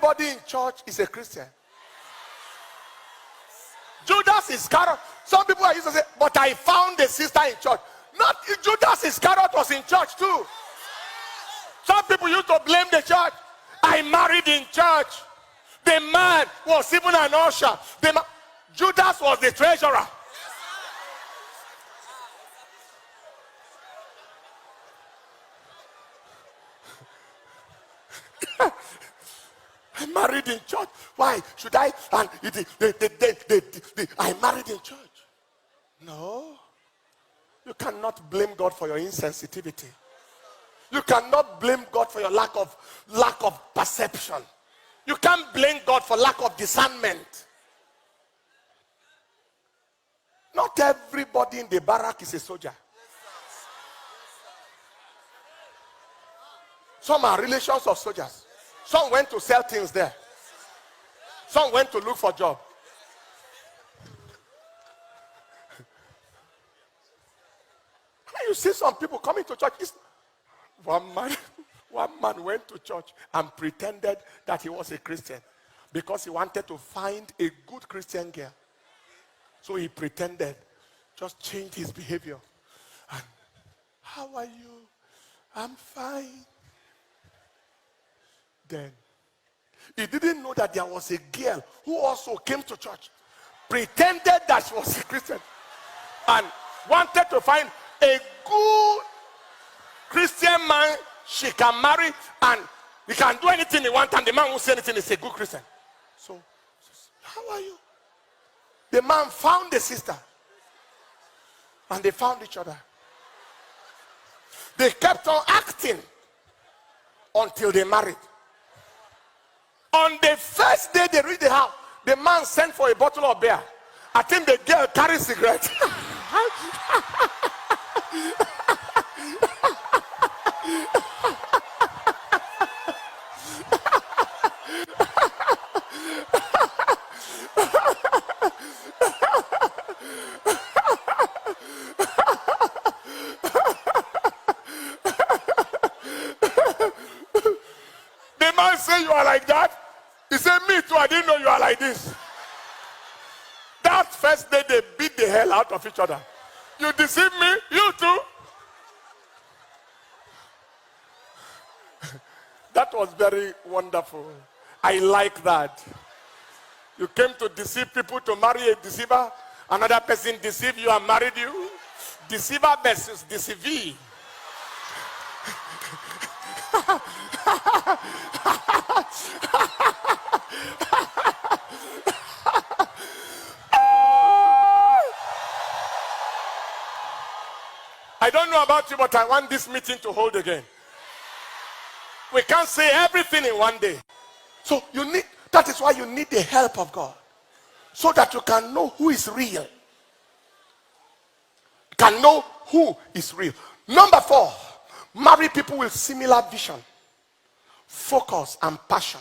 everybody in church is a Christian. Judas Iscariot. Some people are used to say, but I found a sister in church. Not Judas Iscariot was in church too. Some people used to blame the church. I married in church. The man was even an usher. Judas was the treasurer. I married in church. Why should I? And I married in church. No. You cannot blame God for your insensitivity. You cannot blame God for your lack of perception. You can't blame God for lack of discernment. Not everybody in the barrack is a soldier. Some are relations of soldiers. Some went to sell things there. Some went to look for a job. You see some people coming to church. One man went to church and pretended that he was a Christian because he wanted to find a good Christian girl. So he pretended, just changed his behavior. And, how are you? I'm fine. Then he didn't know that there was a girl who also came to church, pretended that she was a Christian, and wanted to find a good Christian man she can marry, and he can do anything he wants, and the man who say anything is a good Christian. So, how are you? The man found the sister, and they found each other. They kept on acting until they married. On the first day they reached the house, the man sent for a bottle of beer. I think the girl carried cigarette. The man said, you are like that? He said, me too, I didn't know you are like this. That first day they beat the hell out of each other. You deceive me, you too. That was very wonderful. I like that. You came to deceive people to marry a deceiver. Another person deceived you and married you. Deceiver versus deceivee. I don't know about you, but I want this meeting to hold again. We can't say everything in one day. So that is why you need the help of God. So that you can know who is real. You can know who is real. Number 4, marry people with similar vision, focus, and passion.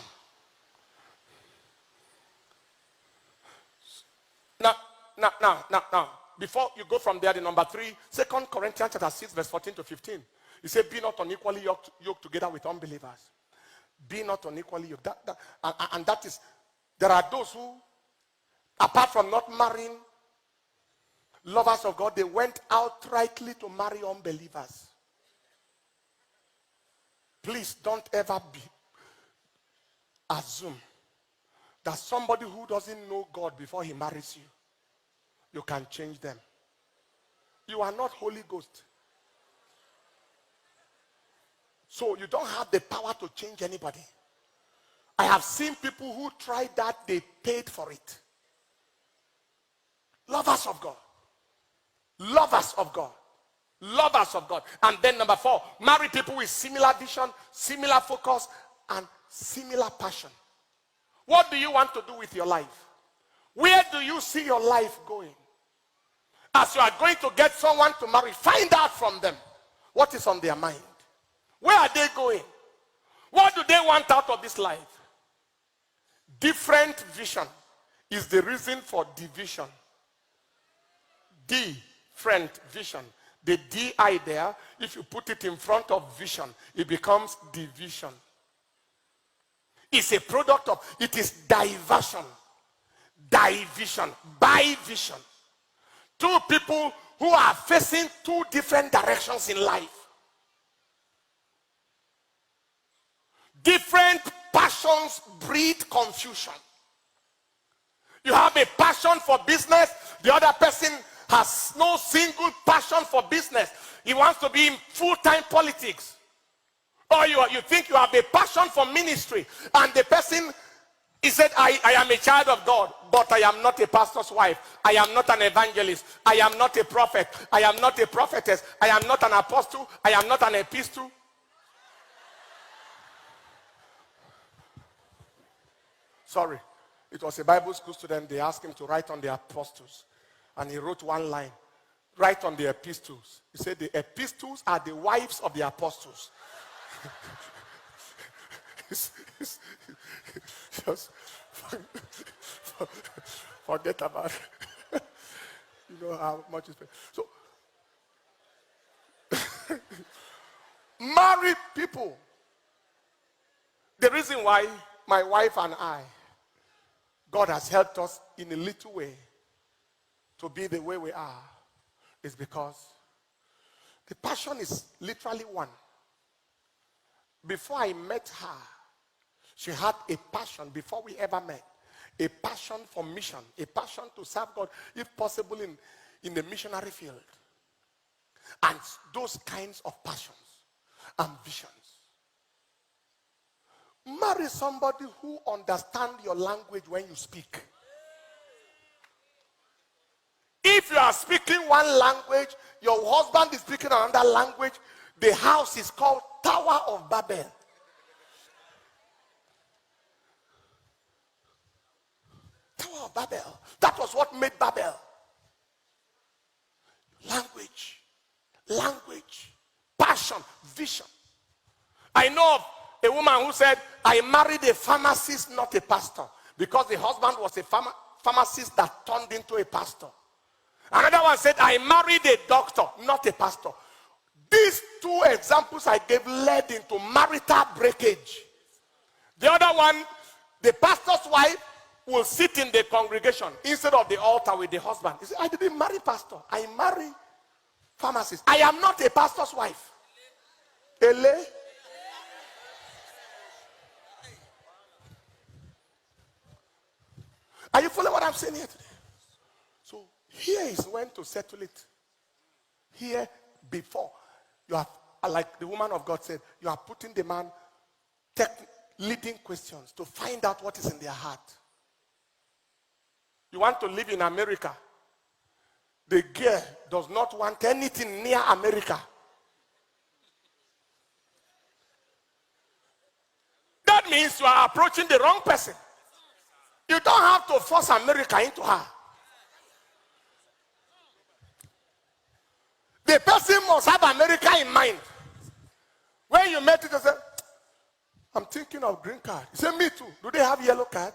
Now, before you go from there, the number 3, 2 Corinthians chapter 6, verse 14 to 15. He said, be not unequally yoked together with unbelievers. Be not unequally yoked. And that is, there are those who, apart from not marrying lovers of God, they went outrightly to marry unbelievers. Please don't ever assume that somebody who doesn't know God before he marries you can change them. You are not Holy Ghost. So you don't have the power to change anybody. I have seen people who tried that, they paid for it. Lovers of God. Lovers of God. Lovers of God. And then number 4, marry people with similar vision, similar focus, and similar passion. What do you want to do with your life? Where do you see your life going? As you are going to get someone to marry, find out from them what is on their mind. Where are they going? What do they want out of this life? Different vision is the reason for division. Different vision. The DI there, if you put it in front of vision, it becomes division. is a product of, it is diversion, division, bivision. Two people who are facing two different directions in life. Different passions breed confusion. You have a passion for business, the other person has no single passion for business. He wants to be in full-time politics. Or you think you have a passion for ministry, and the person, he said, I am a child of God, but I am not a pastor's wife. I am not an evangelist. I am not a prophet. I am not a prophetess. I am not an apostle. I am not an epistle. Sorry. It was a Bible school student. They asked him to write on the apostles. And he wrote one line. Write on the epistles. He said the epistles are the wives of the apostles. Just forget about it. You know how much it's paid. So, married people. The reason why my wife and I, God has helped us in a little way to be the way we are, is because the passion is literally one. Before I met her, she had a passion before we ever met. A passion for mission, a passion to serve God, if possible in the missionary field. And those kinds of passions and visions. Marry somebody who understands your language when you speak. If you are speaking one language, your husband is speaking another language, the house is called Tower of Babel. Tower of Babel. That was what made Babel. Language, passion, vision. I know of a woman who said, I married a pharmacist, not a pastor, because the husband was a pharmacist that turned into a pastor. Another one said, I married a doctor, not a pastor. These two examples I gave led into marital breakage. The other one, the pastor's wife will sit in the congregation instead of the altar with the husband. He said, I didn't marry pastor, I marry pharmacist. I am not a pastor's wife. Ele. Are you following what I'm saying here today? So here is when to settle it. Here before. You are, like the woman of God said, you are putting the man leading questions to find out what is in their heart. You want to live in America. The girl does not want anything near America. That means you are approaching the wrong person. You don't have to force America into her. The person must have America in mind. When you met it, you say, I'm thinking of green card. You say, me too. Do they have yellow card?